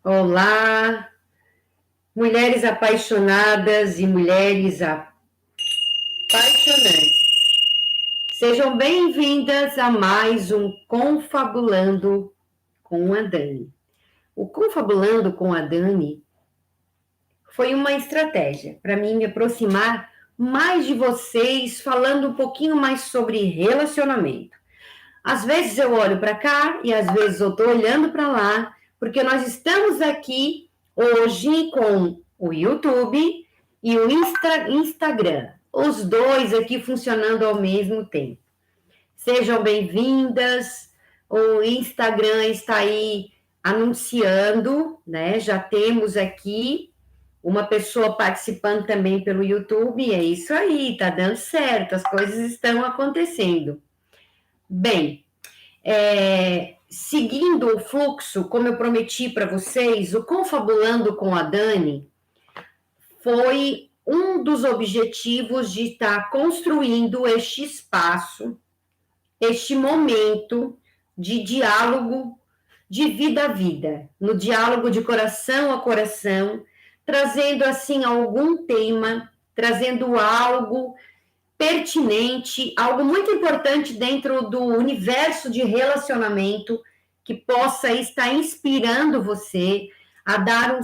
Olá, mulheres apaixonadas e mulheres apaixonantes. Sejam bem-vindas a mais um Confabulando com a Dani. O Confabulando com a Dani foi uma estratégia para mim me aproximar mais de vocês, falando um pouquinho mais sobre relacionamento. Às vezes eu olho para cá e às vezes eu estou olhando para lá, porque nós estamos aqui hoje com o YouTube e o Instagram, os dois aqui funcionando ao mesmo tempo. Sejam bem-vindas, o Instagram está aí anunciando, né? Já temos aqui uma pessoa participando também pelo YouTube, é isso aí, tá dando certo, as coisas estão acontecendo. Bem, seguindo o fluxo, como eu prometi para vocês, o Confabulando com a Dani foi um dos objetivos de estar construindo este espaço, este momento de diálogo de vida a vida, no diálogo de coração a coração, trazendo assim algum tema, trazendo algo pertinente, algo muito importante dentro do universo de relacionamento que possa estar inspirando você a dar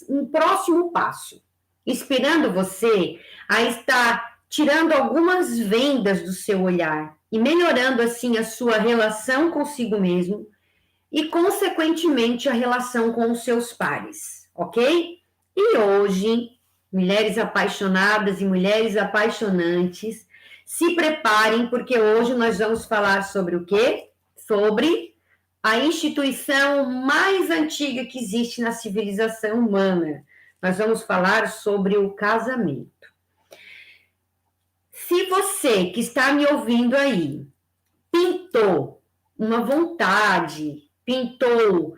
um próximo passo, inspirando você a estar tirando algumas vendas do seu olhar e melhorando assim a sua relação consigo mesmo e, consequentemente, a relação com os seus pares, ok? E hoje, mulheres apaixonadas e mulheres apaixonantes, se preparem, porque hoje nós vamos falar sobre o quê? Sobre a instituição mais antiga que existe na civilização humana. Nós vamos falar sobre o casamento. Se você que está me ouvindo aí pintou uma vontade, pintou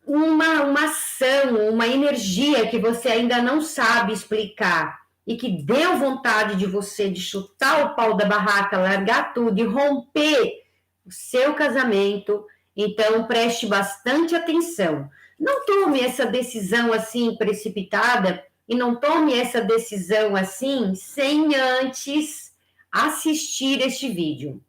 uma ação, uma energia que você ainda não sabe explicar e que deu vontade de você de chutar o pau da barraca, largar tudo e romper o seu casamento, então preste bastante atenção. Não tome essa decisão assim precipitada e não tome essa decisão assim sem antes assistir este vídeo.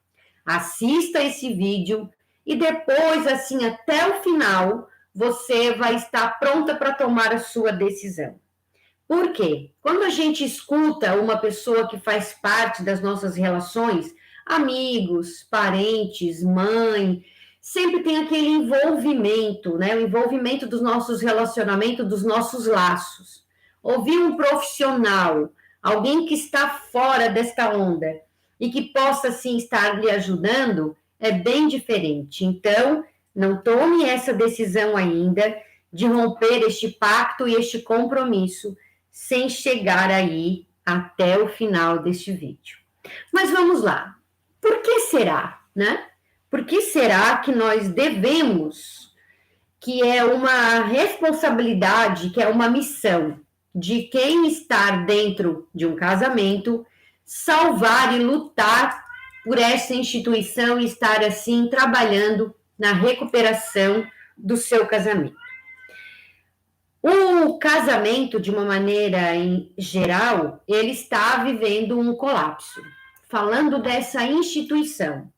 Assista esse vídeo e depois, assim, até o final, você vai estar pronta para tomar a sua decisão. Por quê? Quando a gente escuta uma pessoa que faz parte das nossas relações, amigos, parentes, mãe, sempre tem aquele envolvimento, né? O envolvimento dos nossos relacionamentos, dos nossos laços. Ouvir um profissional, alguém que está fora desta onda e que possa, assim, estar lhe ajudando, é bem diferente. Então, não tome essa decisão ainda de romper este pacto e este compromisso sem chegar aí até o final deste vídeo. Mas vamos lá. Por que será, né? Por que será que nós devemos, que é uma responsabilidade, que é uma missão de quem está dentro de um casamento, salvar e lutar por essa instituição e estar assim trabalhando na recuperação do seu casamento? O casamento, de uma maneira em geral, ele está vivendo um colapso. Falando dessa instituição,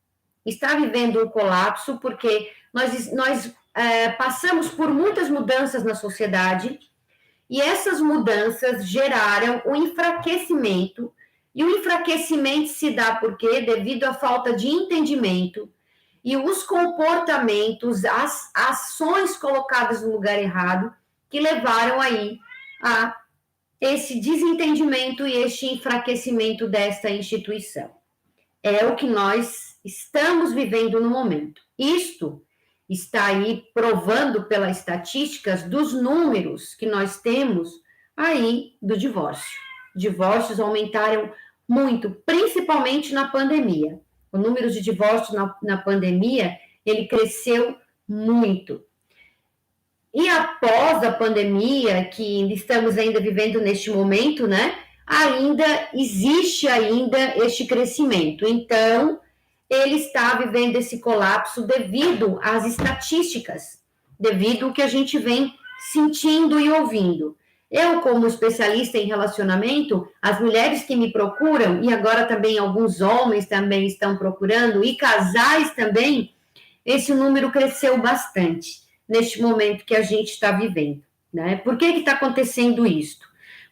está vivendo um colapso porque nós passamos por muitas mudanças na sociedade e essas mudanças geraram um enfraquecimento, e o enfraquecimento se dá por quê? Devido à falta de entendimento e os comportamentos, as ações colocadas no lugar errado, que levaram aí a esse desentendimento e este enfraquecimento desta instituição. É o que nós estamos vivendo no momento. Isto está aí provando pelas estatísticas dos números que nós temos aí do divórcio. Divórcios aumentaram muito, principalmente na pandemia. O número de divórcios na pandemia, ele cresceu muito. E após a pandemia, que estamos ainda vivendo neste momento, né? Ainda existe este crescimento. Então, ele está vivendo esse colapso devido às estatísticas, devido ao que a gente vem sentindo e ouvindo. Eu, como especialista em relacionamento, as mulheres que me procuram, e agora também alguns homens também estão procurando, e casais também, esse número cresceu bastante neste momento que a gente está vivendo, né? Por que está acontecendo isso?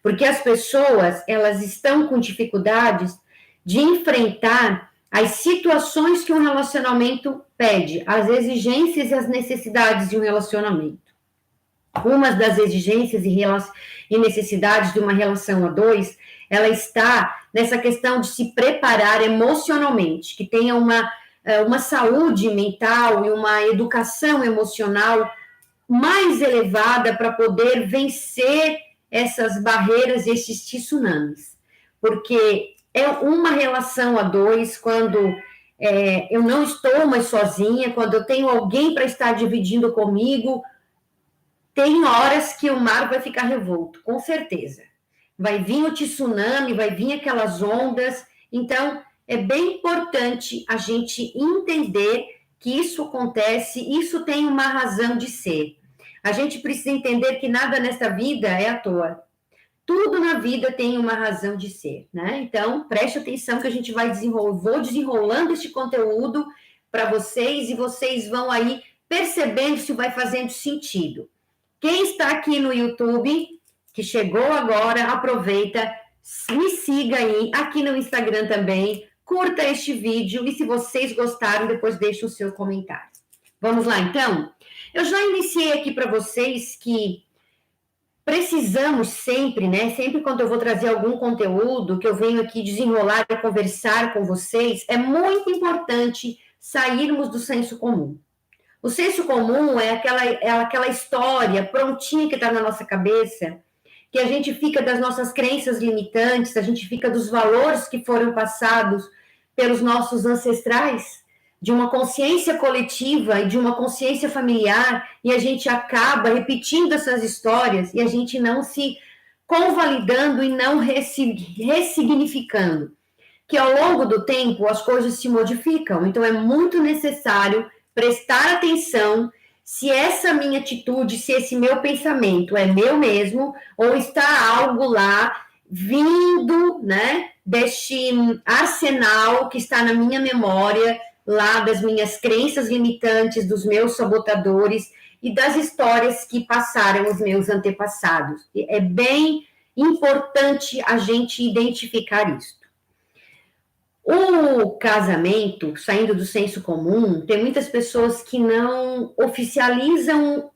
Porque as pessoas, elas estão com dificuldades de enfrentar as situações que um relacionamento pede, as exigências e as necessidades de um relacionamento. Uma das exigências e necessidades de uma relação a dois, ela está nessa questão de se preparar emocionalmente, que tenha uma saúde mental e uma educação emocional mais elevada para poder vencer essas barreiras e esses tsunamis. Porque é uma relação a dois, quando eu não estou mais sozinha, quando eu tenho alguém para estar dividindo comigo, tem horas que o mar vai ficar revolto, com certeza. Vai vir o tsunami, vai vir aquelas ondas. Então, é bem importante a gente entender que isso acontece, isso tem uma razão de ser. A gente precisa entender que nada nessa vida é à toa. Tudo na vida tem uma razão de ser, né? Então, preste atenção que a gente vou desenrolando este conteúdo para vocês e vocês vão aí percebendo se vai fazendo sentido. Quem está aqui no YouTube, que chegou agora, aproveita, me siga aí, aqui no Instagram também, curta este vídeo e se vocês gostaram, depois deixe o seu comentário. Vamos lá, então? Eu já iniciei aqui para vocês que precisamos sempre, né? Sempre quando eu vou trazer algum conteúdo, que eu venho aqui desenrolar e conversar com vocês, é muito importante sairmos do senso comum. O senso comum é aquela história prontinha que está na nossa cabeça, que a gente fica das nossas crenças limitantes, a gente fica dos valores que foram passados pelos nossos ancestrais, de uma consciência coletiva e de uma consciência familiar, e a gente acaba repetindo essas histórias e a gente não se convalidando e não ressignificando. Que ao longo do tempo as coisas se modificam, então é muito necessário prestar atenção se essa minha atitude, se esse meu pensamento é meu mesmo, ou está algo lá vindo, né, deste arsenal que está na minha memória, lá das minhas crenças limitantes, dos meus sabotadores e das histórias que passaram os meus antepassados. É bem importante a gente identificar isso. O casamento, saindo do senso comum, tem muitas pessoas que não oficializam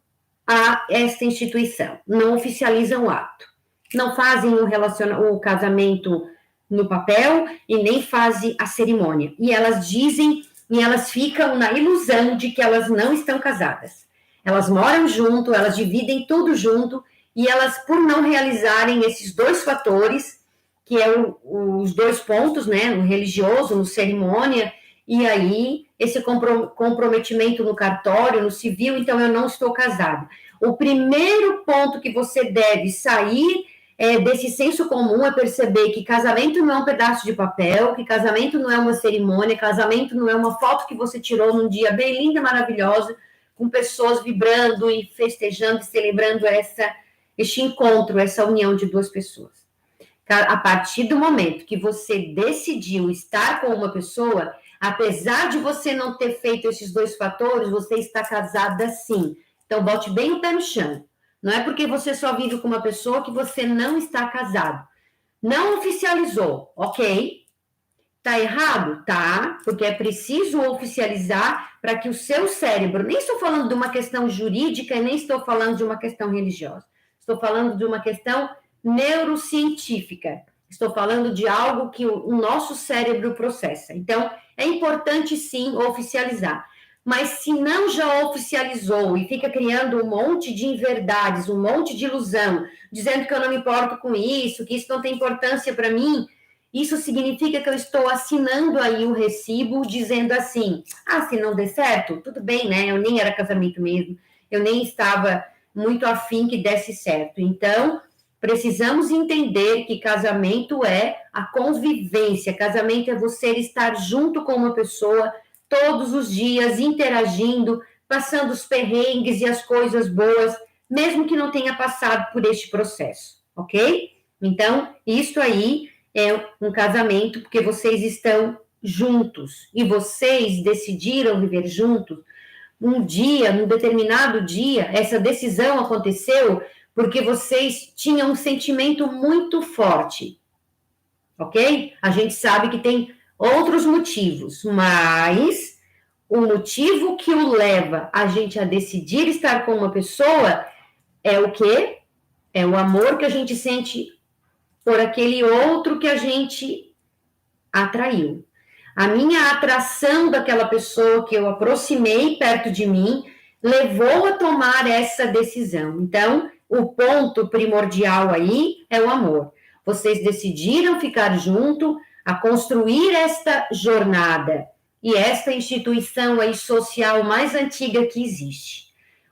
esta instituição, não oficializam o ato, não fazem o casamento no papel e nem fazem a cerimônia. E elas dizem, e elas ficam na ilusão de que elas não estão casadas. Elas moram junto, elas dividem tudo junto, e elas, por não realizarem esses dois fatores, que é os dois pontos, né, no religioso, no cerimônia, e aí esse comprometimento no cartório, no civil, então eu não estou casado. O primeiro ponto que você deve sair desse senso comum é perceber que casamento não é um pedaço de papel, que casamento não é uma cerimônia, casamento não é uma foto que você tirou num dia bem linda, maravilhosa, com pessoas vibrando e festejando e celebrando este encontro, essa união de duas pessoas. A partir do momento que você decidiu estar com uma pessoa, apesar de você não ter feito esses dois fatores, você está casada sim. Então, bote bem o pé no chão. Não é porque você só vive com uma pessoa que você não está casado. Não oficializou, ok? Tá errado? Tá, porque é preciso oficializar para que o seu cérebro, nem estou falando de uma questão jurídica e nem estou falando de uma questão religiosa, estou falando de uma questão neurocientífica. Estou falando de algo que o nosso cérebro processa. Então, é importante, sim, oficializar. Mas se não já oficializou e fica criando um monte de inverdades, um monte de ilusão, dizendo que eu não me importo com isso, que isso não tem importância para mim, isso significa que eu estou assinando aí um recibo dizendo assim, se não der certo, tudo bem, né? Eu nem era casamento mesmo, eu nem estava muito afim que desse certo. Então, precisamos entender que casamento é a convivência, casamento é você estar junto com uma pessoa todos os dias, interagindo, passando os perrengues e as coisas boas, mesmo que não tenha passado por este processo, ok? Então, isso aí é um casamento porque vocês estão juntos e vocês decidiram viver juntos. Um dia, num determinado dia, essa decisão aconteceu porque vocês tinham um sentimento muito forte, ok? A gente sabe que tem outros motivos, mas o motivo que o leva a gente a decidir estar com uma pessoa é o quê? É o amor que a gente sente por aquele outro que a gente atraiu. A minha atração daquela pessoa que eu aproximei perto de mim levou a tomar essa decisão. Então, o ponto primordial aí é o amor. Vocês decidiram ficar junto, a construir esta jornada e esta instituição aí social mais antiga que existe,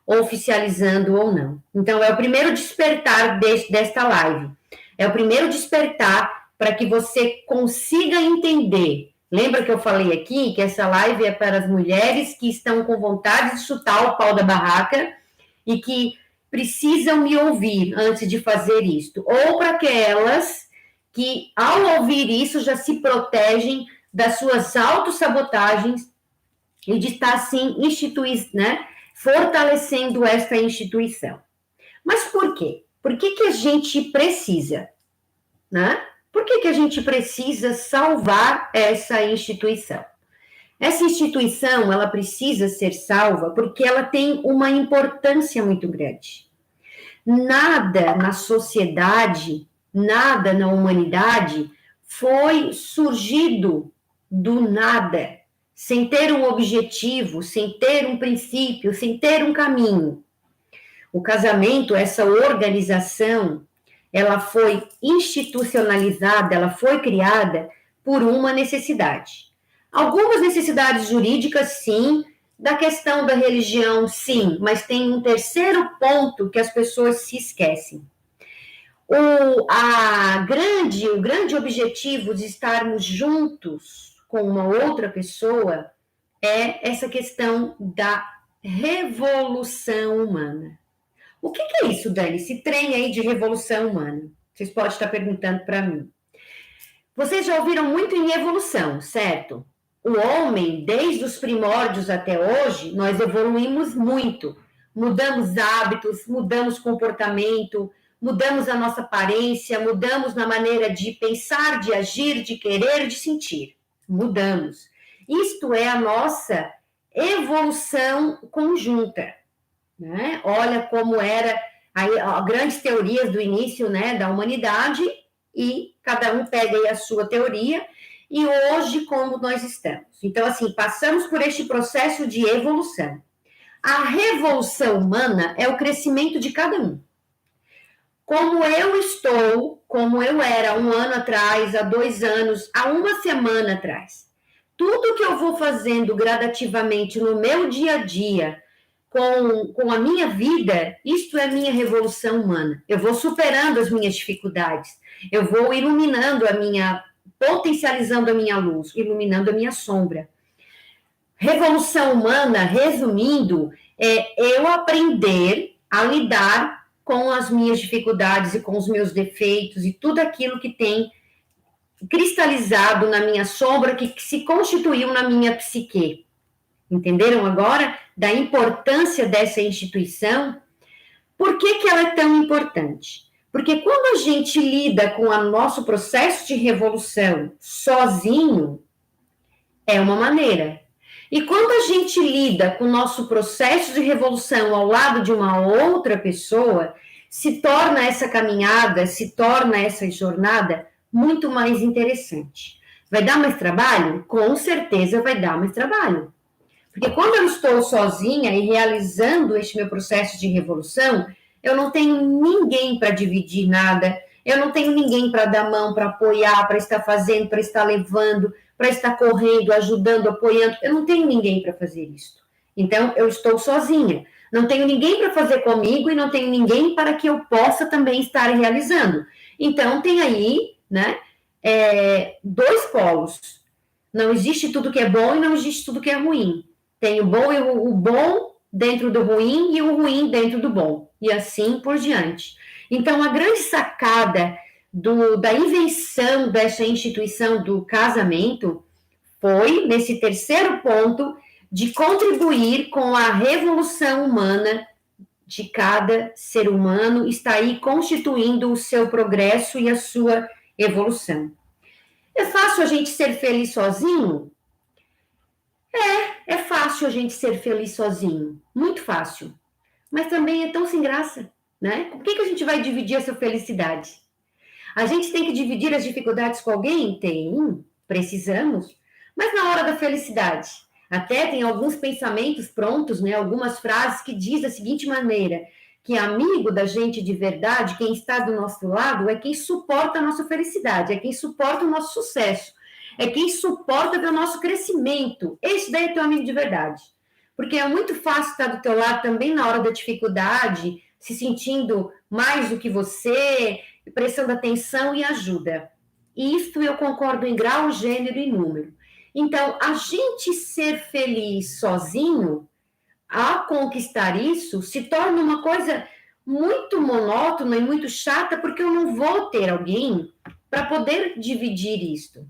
oficializando ou não. Então, é o primeiro despertar desta live. É o primeiro despertar para que você consiga entender. Lembra que eu falei aqui que essa live é para as mulheres que estão com vontade de chutar o pau da barraca e que precisam me ouvir antes de fazer isto, ou para aquelas que, ao ouvir isso, já se protegem das suas autossabotagens e de estar, assim, fortalecendo esta instituição. Mas por quê? Por que a gente precisa, né? Por que a gente precisa salvar essa instituição? Essa instituição, ela precisa ser salva porque ela tem uma importância muito grande. Nada na sociedade, nada na humanidade foi surgido do nada, sem ter um objetivo, sem ter um princípio, sem ter um caminho. O casamento, essa organização, ela foi institucionalizada, ela foi criada por uma necessidade. Algumas necessidades jurídicas, sim, da questão da religião, sim, mas tem um terceiro ponto que as pessoas se esquecem. O grande objetivo de estarmos juntos com uma outra pessoa é essa questão da revolução humana. O que é isso, Dani? Esse trem aí de revolução humana? Vocês podem estar perguntando para mim. Vocês já ouviram muito em evolução, certo? O homem, desde os primórdios até hoje, nós evoluímos muito. Mudamos hábitos, mudamos comportamento, mudamos a nossa aparência, mudamos na maneira de pensar, de agir, de querer, de sentir. Mudamos. Isto é a nossa evolução conjunta. Né? Olha como era as grandes teorias do início, né, da humanidade, e cada um pega aí a sua teoria, e hoje como nós estamos. Então, assim, passamos por este processo de evolução. A revolução humana é o crescimento de cada um. Como eu estou, como eu era 1 ano atrás, há 2 anos, há 1 semana atrás. Tudo que eu vou fazendo gradativamente no meu dia a dia, com a minha vida, isto é minha revolução humana. Eu vou superando as minhas dificuldades, eu vou potencializando a minha luz, iluminando a minha sombra. Revolução humana, resumindo, é eu aprender a lidar com as minhas dificuldades e com os meus defeitos e tudo aquilo que tem cristalizado na minha sombra, que se constituiu na minha psique. Entenderam agora da importância dessa instituição? Por que ela é tão importante? Porque quando a gente lida com o nosso processo de revolução sozinho, é uma maneira. E quando a gente lida com o nosso processo de revolução ao lado de uma outra pessoa, se torna essa caminhada, se torna essa jornada muito mais interessante. Vai dar mais trabalho? Com certeza vai dar mais trabalho. Porque quando eu estou sozinha e realizando este meu processo de revolução, eu não tenho ninguém para dividir nada, eu não tenho ninguém para dar mão, para apoiar, para estar fazendo, para estar levando, para estar correndo, ajudando, apoiando. Eu não tenho ninguém para fazer isso. Então, eu estou sozinha. Não tenho ninguém para fazer comigo e não tenho ninguém para que eu possa também estar realizando. Então, tem aí, né, 2 polos. Não existe tudo que é bom e não existe tudo que é ruim. Tem o bom e o bom dentro do ruim e o ruim dentro do bom. e assim por diante. Então, a grande sacada da invenção dessa instituição do casamento foi, nesse terceiro ponto, de contribuir com a revolução humana de cada ser humano, está aí constituindo o seu progresso e a sua evolução. É fácil a gente ser feliz sozinho? É fácil a gente ser feliz sozinho, muito fácil. Mas também é tão sem graça, né? Com quem que a gente vai dividir essa felicidade? A gente tem que dividir as dificuldades com alguém? Tem, precisamos. Mas na hora da felicidade, até tem alguns pensamentos prontos, né? Algumas frases que diz da seguinte maneira, que amigo da gente de verdade, quem está do nosso lado, é quem suporta a nossa felicidade, é quem suporta o nosso sucesso, é quem suporta o nosso crescimento. Esse daí é teu amigo de verdade. Porque é muito fácil estar do teu lado também na hora da dificuldade, se sentindo mais do que você, prestando atenção e ajuda. Isso eu concordo em grau, gênero e número. Então, a gente ser feliz sozinho, a conquistar isso, se torna uma coisa muito monótona e muito chata, porque eu não vou ter alguém para poder dividir isto.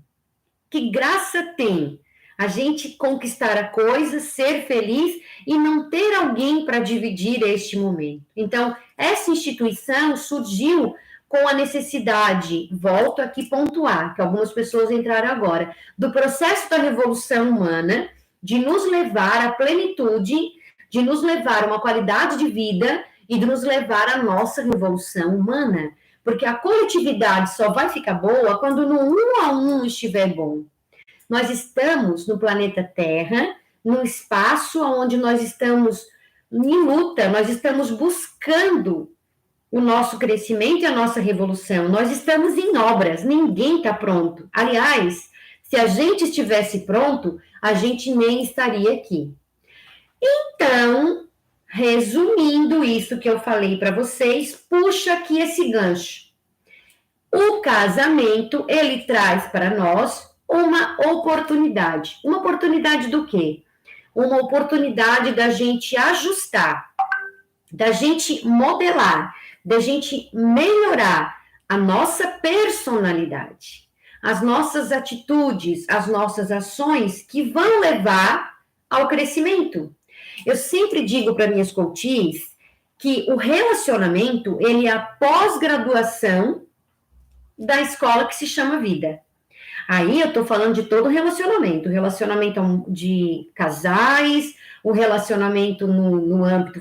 Que graça tem a gente conquistar a coisa, ser feliz e não ter alguém para dividir este momento. Então, essa instituição surgiu com a necessidade, volto aqui pontuar, que algumas pessoas entraram agora, do processo da revolução humana, de nos levar à plenitude, de nos levar a uma qualidade de vida e de nos levar à nossa revolução humana. Porque a coletividade só vai ficar boa quando no um a um estiver bom. Nós estamos no planeta Terra, num espaço onde nós estamos em luta, nós estamos buscando o nosso crescimento e a nossa revolução. Nós estamos em obras, ninguém está pronto. Aliás, se a gente estivesse pronto, a gente nem estaria aqui. Então, resumindo isso que eu falei para vocês, puxa aqui esse gancho. O casamento, ele traz para nós uma oportunidade. Uma oportunidade do quê? Uma oportunidade da gente ajustar, da gente modelar, da gente melhorar a nossa personalidade, as nossas atitudes, as nossas ações que vão levar ao crescimento. Eu sempre digo para minhas coaches que o relacionamento, ele é a pós-graduação da escola que se chama vida. Aí eu estou falando de todo o relacionamento de casais, o relacionamento no âmbito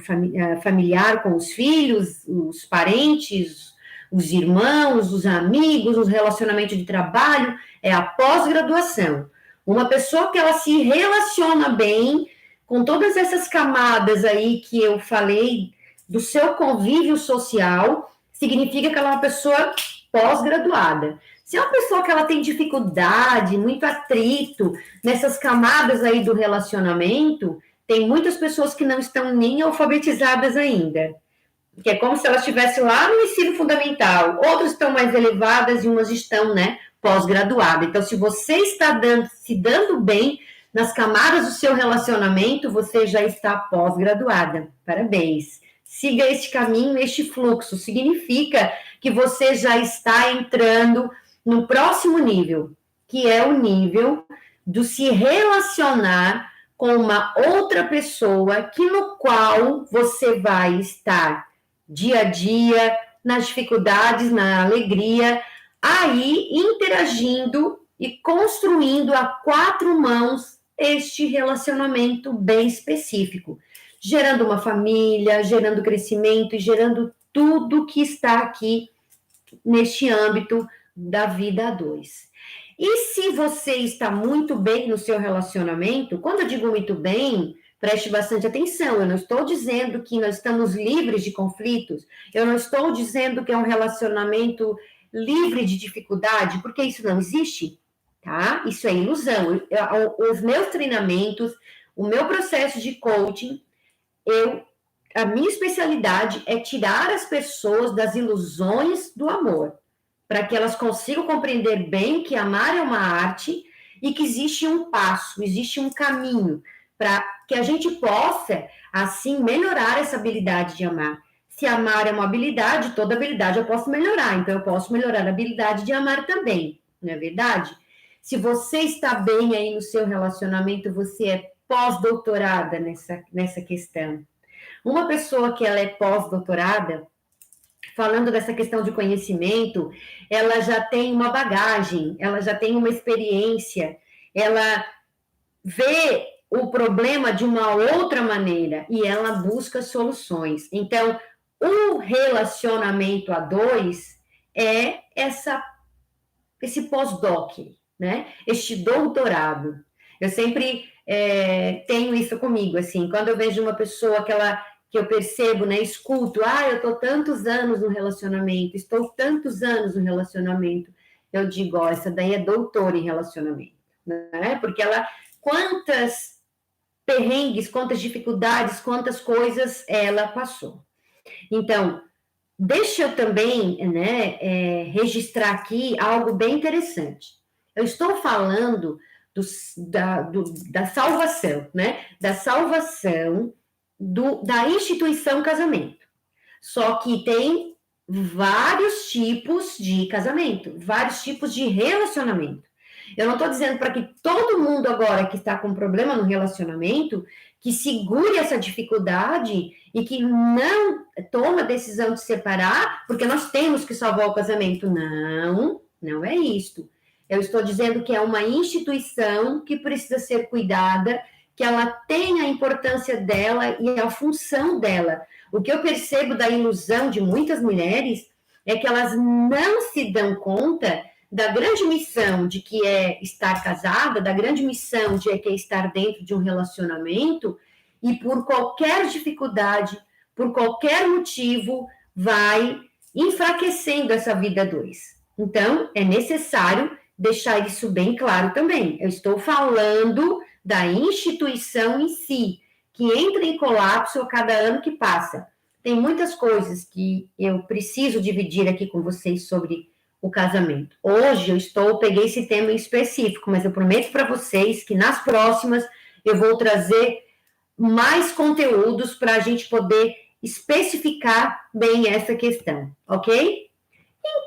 familiar com os filhos, os parentes, os irmãos, os amigos, os relacionamentos de trabalho, é a pós-graduação. Uma pessoa que ela se relaciona bem com todas essas camadas aí que eu falei do seu convívio social, significa que ela é uma pessoa pós-graduada. Se é uma pessoa que ela tem dificuldade, muito atrito nessas camadas aí do relacionamento, tem muitas pessoas que não estão nem alfabetizadas ainda, que é como se elas estivessem lá no ensino fundamental. Outras estão mais elevadas e umas estão, né, pós-graduadas. Então, se você está se dando bem nas camadas do seu relacionamento, você já está pós-graduada. Parabéns. Siga este caminho, este fluxo. Significa que você já está entrando no próximo nível, que é o nível do se relacionar com uma outra pessoa, no qual você vai estar dia a dia, nas dificuldades, na alegria, aí interagindo e construindo a quatro mãos este relacionamento bem específico, gerando uma família, gerando crescimento e gerando tudo que está aqui neste âmbito da vida a dois. E se você está muito bem no seu relacionamento, quando eu digo muito bem, preste bastante atenção, eu não estou dizendo que nós estamos livres de conflitos, eu não estou dizendo que é um relacionamento livre de dificuldade, porque isso não existe, tá? Isso é ilusão. Os meus treinamentos, o meu processo de coaching, a minha especialidade é tirar as pessoas das ilusões do amor, para que elas consigam compreender bem que amar é uma arte e que existe um passo, existe um caminho para que a gente possa, assim, melhorar essa habilidade de amar, Se amar é uma habilidade, toda habilidade eu posso melhorar, então eu posso melhorar a habilidade de amar também, não é verdade? Se você está bem aí no seu relacionamento, você é pós-doutorada nessa questão. Uma pessoa que ela é pós-doutorada, falando dessa questão de conhecimento, ela já tem uma bagagem, ela já tem uma experiência, ela vê o problema de uma outra maneira e ela busca soluções. Então, o relacionamento a dois é esse pós-doc, né? Este doutorado. Eu sempre tenho isso comigo, assim, quando eu vejo uma pessoa que eu percebo, né, escuto, eu estou tantos anos no relacionamento, estou tantos anos no relacionamento, eu digo, essa daí é doutora em relacionamento, né? Porque quantas perrengues, quantas dificuldades, quantas coisas ela passou. Então, deixa eu também, né, registrar aqui algo bem interessante. Eu estou falando da salvação, né? Da salvação da instituição casamento. Só que tem vários tipos de casamento, vários tipos de relacionamento. Eu não estou dizendo para que todo mundo agora que está com problema no relacionamento, que segure essa dificuldade e que não toma a decisão de separar, porque nós temos que salvar o casamento. Não, não é isto. Eu estou dizendo que é uma instituição que precisa ser cuidada, que ela tem a importância dela e a função dela. O que eu percebo da ilusão de muitas mulheres é que elas não se dão conta da grande missão de que é estar casada, da grande missão de que é estar dentro de um relacionamento, e por qualquer dificuldade, por qualquer motivo, vai enfraquecendo essa vida a dois. Então, é necessário deixar isso bem claro também. Eu estou falando da instituição em si, que entra em colapso a cada ano que passa. Tem muitas coisas que eu preciso dividir aqui com vocês sobre o casamento. Hoje eu peguei esse tema em específico, mas eu prometo para vocês que nas próximas eu vou trazer mais conteúdos para a gente poder especificar bem essa questão, ok?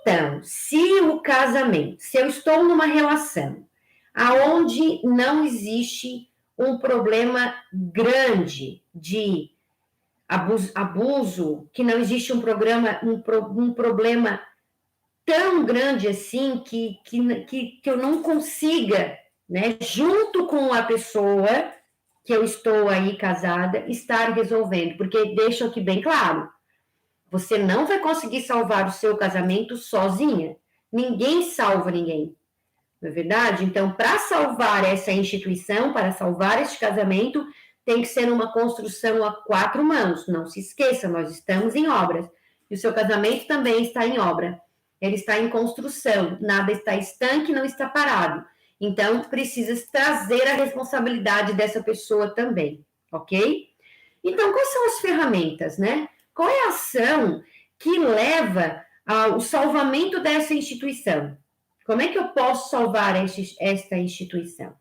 Então, se eu estou numa relação aonde não existe um problema grande de abuso, que não existe um problema tão grande assim que eu não consiga, né, junto com a pessoa que eu estou aí casada, estar resolvendo, porque deixa aqui bem claro, você não vai conseguir salvar o seu casamento sozinha, ninguém salva ninguém, não é verdade? Então, para salvar essa instituição, para salvar este casamento, tem que ser uma construção a 4 mãos, não se esqueça, nós estamos em obras, e o seu casamento também está em obra, ele está em construção, nada está estanque, não está parado. Então, precisa trazer a responsabilidade dessa pessoa também, ok? Então, quais são as ferramentas, né? Qual é a ação que leva ao salvamento dessa instituição? Como é que eu posso salvar esta instituição?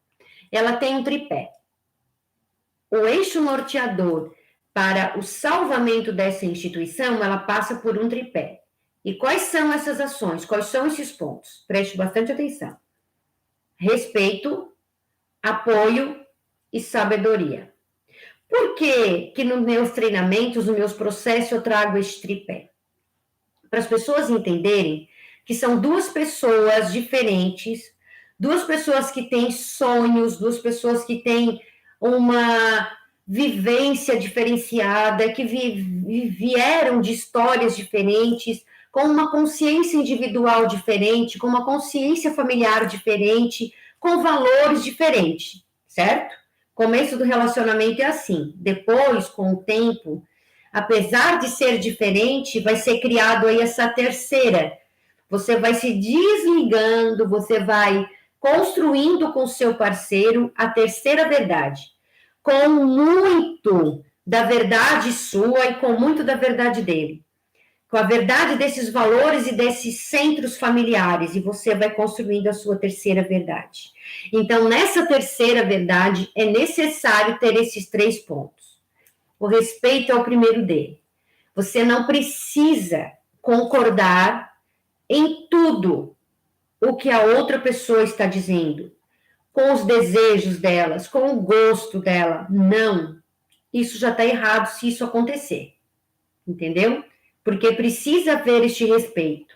Ela tem um tripé. O eixo norteador para o salvamento dessa instituição, ela passa por um tripé. E quais são essas ações? Quais são esses pontos? Preste bastante atenção. Respeito, apoio e sabedoria. Por que nos meus treinamentos, nos meus processos, eu trago este tripé? Para as pessoas entenderem que são duas pessoas diferentes, duas pessoas que têm sonhos, duas pessoas que têm uma vivência diferenciada, que vieram de histórias diferentes, com uma consciência individual diferente, com uma consciência familiar diferente, com valores diferentes, certo? Começo do relacionamento é assim. Depois, com o tempo, apesar de ser diferente, vai ser criado aí essa terceira. Você vai se desligando, você vai construindo com o seu parceiro a terceira verdade, com muito da verdade sua e com muito da verdade dele. Com a verdade desses valores e desses centros familiares, e você vai construindo a sua terceira verdade. Então, nessa terceira verdade, é necessário ter esses 3 pontos. O respeito é o primeiro dele. Você não precisa concordar em tudo o que a outra pessoa está dizendo, com os desejos delas, com o gosto dela. Não. Isso já está errado se isso acontecer. Entendeu? Porque precisa haver este respeito.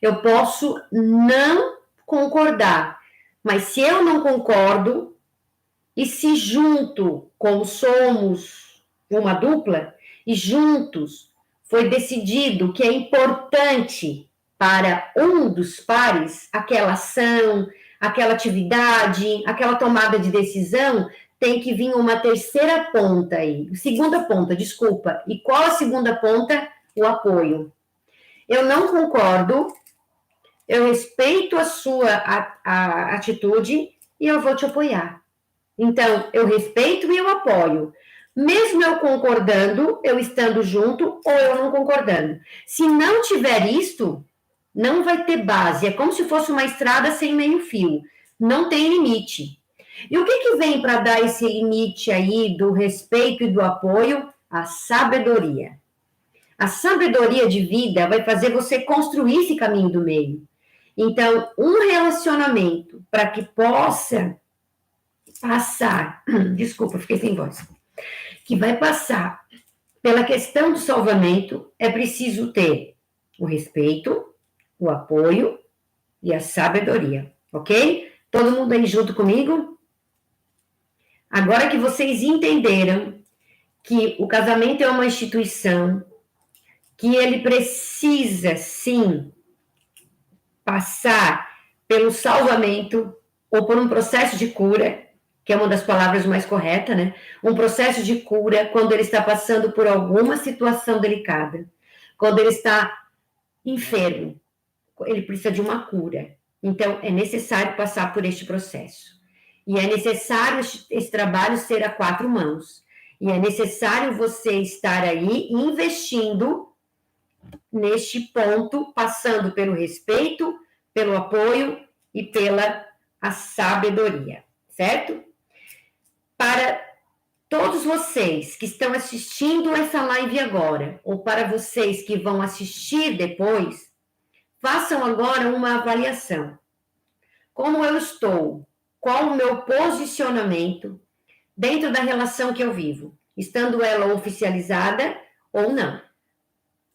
Eu posso não concordar, mas se eu não concordo, e se junto, como somos uma dupla, e juntos foi decidido que é importante para um dos pares aquela ação, aquela atividade, aquela tomada de decisão, tem que vir uma terceira ponta aí, segunda ponta, desculpa. E qual a segunda ponta? O apoio. Eu não concordo, eu respeito a sua a atitude e eu vou te apoiar. Então, eu respeito e eu apoio. Mesmo eu concordando, eu estando junto ou eu não concordando. Se não tiver isto, não vai ter base. É como se fosse uma estrada sem meio fio. Não tem limite. E o que vem para dar esse limite aí do respeito e do apoio? A sabedoria. A sabedoria de vida vai fazer você construir esse caminho do meio. Então, um relacionamento para que possa passar, desculpa, fiquei sem voz, que vai passar pela questão do salvamento, é preciso ter o respeito, o apoio e a sabedoria, ok? Todo mundo aí junto comigo? Agora que vocês entenderam que o casamento é uma instituição, que ele precisa, sim, passar pelo salvamento ou por um processo de cura, que é uma das palavras mais corretas, né? Um processo de cura quando ele está passando por alguma situação delicada, quando ele está enfermo, ele precisa de uma cura. Então, é necessário passar por este processo. E é necessário esse trabalho ser a 4 mãos. E é necessário você estar aí investindo neste ponto, passando pelo respeito, pelo apoio e pela a sabedoria, certo? Para todos vocês que estão assistindo essa live agora, ou para vocês que vão assistir depois, façam agora uma avaliação. Como eu estou? Qual o meu posicionamento dentro da relação que eu vivo? Estando ela oficializada ou não?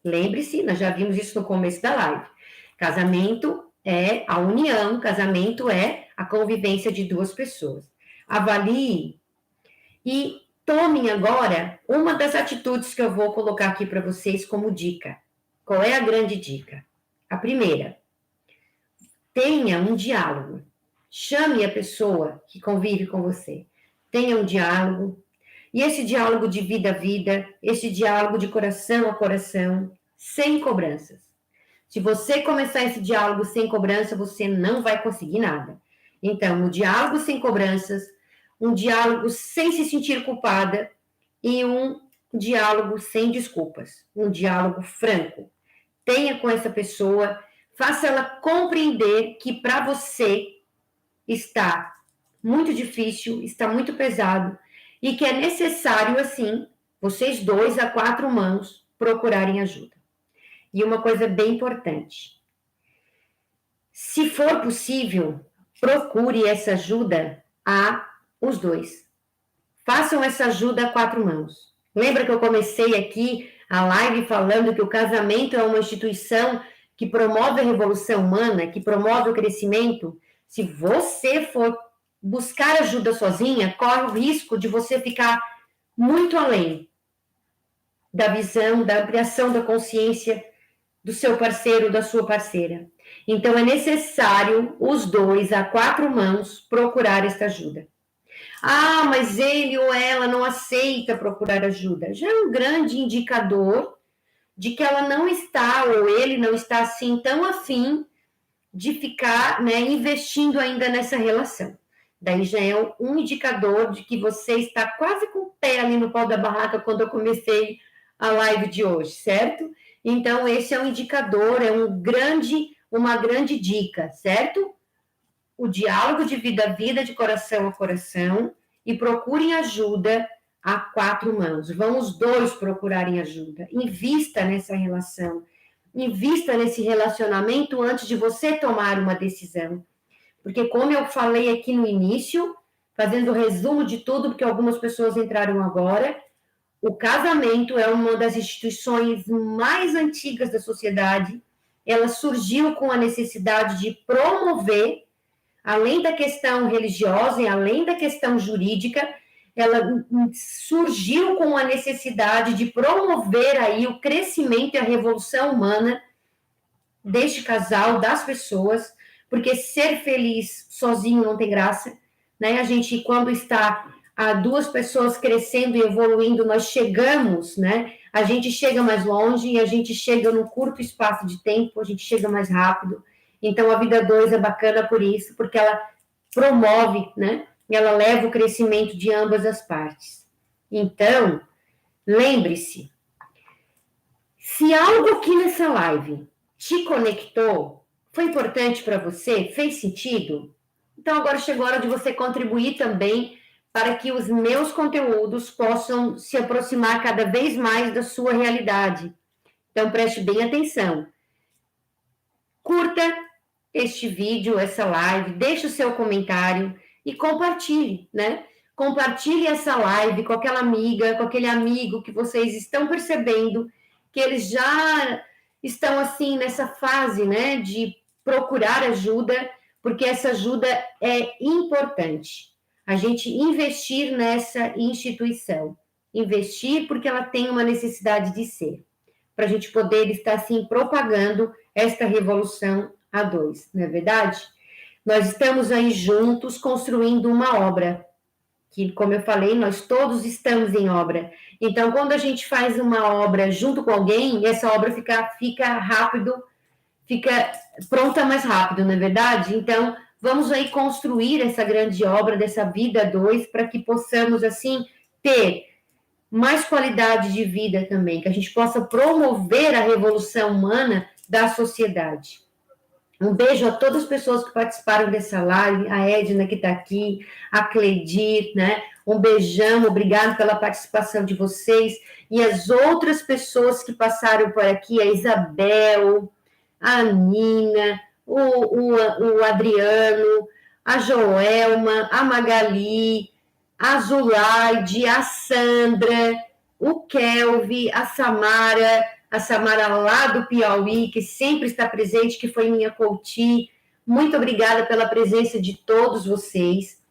Lembre-se, nós já vimos isso no começo da live. Casamento é a união, casamento é a convivência de 2 pessoas. Avalie e tomem agora uma das atitudes que eu vou colocar aqui para vocês como dica. Qual é a grande dica? A primeira, tenha um diálogo. Chame a pessoa que convive com você. Tenha um diálogo. E esse diálogo de vida a vida, esse diálogo de coração a coração, sem cobranças. Se você começar esse diálogo sem cobrança, você não vai conseguir nada. Então, um diálogo sem cobranças, um diálogo sem se sentir culpada e um diálogo sem desculpas, um diálogo franco. Tenha com essa pessoa, faça ela compreender que para você está muito difícil, está muito pesado e que é necessário, assim, vocês 2 a 4 mãos procurarem ajuda. E uma coisa bem importante, se for possível, procure essa ajuda a os 2. Façam essa ajuda a 4 mãos. Lembra que eu comecei aqui a live falando que o casamento é uma instituição que promove a revolução humana, que promove o crescimento? Se você for buscar ajuda sozinha, corre o risco de você ficar muito além da visão, da ampliação da consciência do seu parceiro, da sua parceira. Então, é necessário os 2 a 4 mãos procurar esta ajuda. Ah, mas ele ou ela não aceita procurar ajuda. Já é um grande indicador de que ela não está, ou ele não está assim tão afim de ficar, né, investindo ainda nessa relação. Daí já é um indicador de que você está quase com o pé ali no pau da barraca quando eu comecei a live de hoje, certo? Então, esse é um indicador, é uma grande dica, certo? O diálogo de vida a vida, de coração a coração, e procurem ajuda a quatro mãos. Vão os dois procurarem ajuda. Invista nessa relação. Invista nesse relacionamento antes de você tomar uma decisão. Porque, como eu falei aqui no início, fazendo resumo de tudo, porque algumas pessoas entraram agora, o casamento é uma das instituições mais antigas da sociedade. Ela surgiu com a necessidade de promover, além da questão religiosa e além da questão jurídica, ela surgiu com a necessidade de promover aí o crescimento e a revolução humana deste casal, das pessoas, porque ser feliz sozinho não tem graça, né? A gente, quando está a duas pessoas crescendo e evoluindo, nós chegamos, né? A gente chega mais longe e a gente chega num curto espaço de tempo, a gente chega mais rápido. Então, a vida 2 é bacana por isso, porque ela promove, né? Ela leva o crescimento de ambas as partes. Então, lembre-se, se algo aqui nessa live te conectou, foi importante para você, fez sentido? Então, agora chegou a hora de você contribuir também para que os meus conteúdos possam se aproximar cada vez mais da sua realidade. Então, preste bem atenção. Curta este vídeo, essa live, deixe o seu comentário e compartilhe, né? Compartilhe essa live com aquela amiga, com aquele amigo que vocês estão percebendo que eles já estão assim nessa fase, né, de procurar ajuda, porque essa ajuda é importante. A gente investir nessa instituição, investir porque ela tem uma necessidade de ser, para a gente poder estar assim propagando esta revolução a dois, não é verdade? Nós estamos aí juntos construindo uma obra, que, como eu falei, nós todos estamos em obra. Então, quando a gente faz uma obra junto com alguém, essa obra fica rápido, fica pronta mais rápido, não é verdade? Então, vamos aí construir essa grande obra dessa vida 2 para que possamos, assim, ter mais qualidade de vida também, que a gente possa promover a revolução humana da sociedade. Um beijo a todas as pessoas que participaram dessa live, a Edna que está aqui, a Cleidir, né? Um beijão, obrigado pela participação de vocês. E as outras pessoas que passaram por aqui, a Isabel, a Nina, o Adriano, a Joelma, a Magali, a Zulaide, a Sandra, o Kelvin, a Samara lá do Piauí, que sempre está presente, que foi minha coach. Muito obrigada pela presença de todos vocês.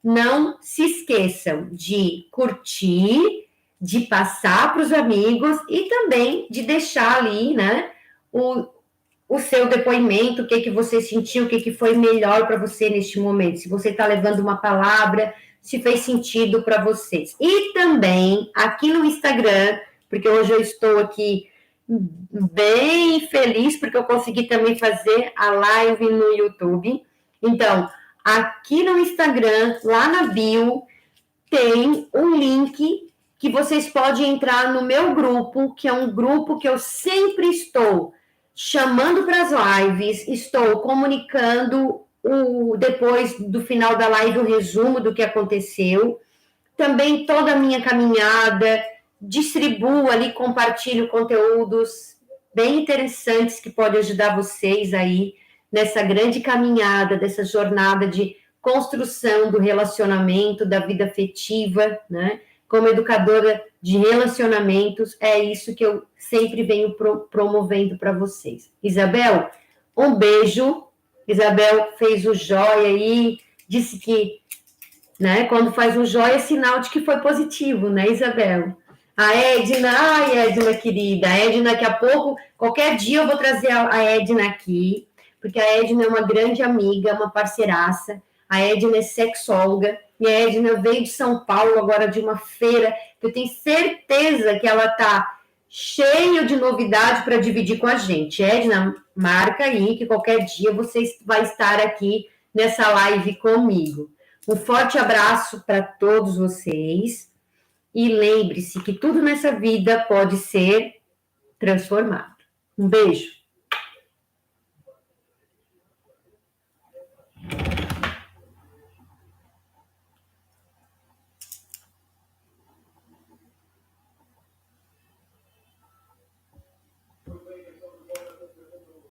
Não se esqueçam de curtir, de passar para os amigos e também de deixar ali, né, o seu depoimento, o que você sentiu, o que foi melhor para você neste momento, se você está levando uma palavra, se fez sentido para vocês. E também aqui no Instagram, porque hoje eu estou aqui bem feliz, porque eu consegui também fazer a live no YouTube. Então, aqui no Instagram, lá na bio, tem um link que vocês podem entrar no meu grupo, que é um grupo que eu sempre estou chamando para as lives, estou comunicando depois do final da live o resumo do que aconteceu, também toda a minha caminhada, distribuo ali, compartilho conteúdos bem interessantes que podem ajudar vocês aí nessa grande caminhada, dessa jornada de construção do relacionamento, da vida afetiva, né? Como educadora de relacionamentos, é isso que eu sempre venho promovendo para vocês. Isabel, um beijo. Isabel fez o joia aí, disse que, né, quando faz um joia é sinal de que foi positivo, né, Isabel? A Edna, ai, Edna querida, a Edna daqui a pouco, qualquer dia eu vou trazer a Edna aqui, porque a Edna é uma grande amiga, uma parceiraça, a Edna é sexóloga, e a Edna veio de São Paulo agora de uma feira, que eu tenho certeza que ela está cheia de novidade para dividir com a gente. Edna, marca aí que qualquer dia você vai estar aqui nessa live comigo. Um forte abraço para todos vocês e lembre-se que tudo nessa vida pode ser transformado. Um beijo.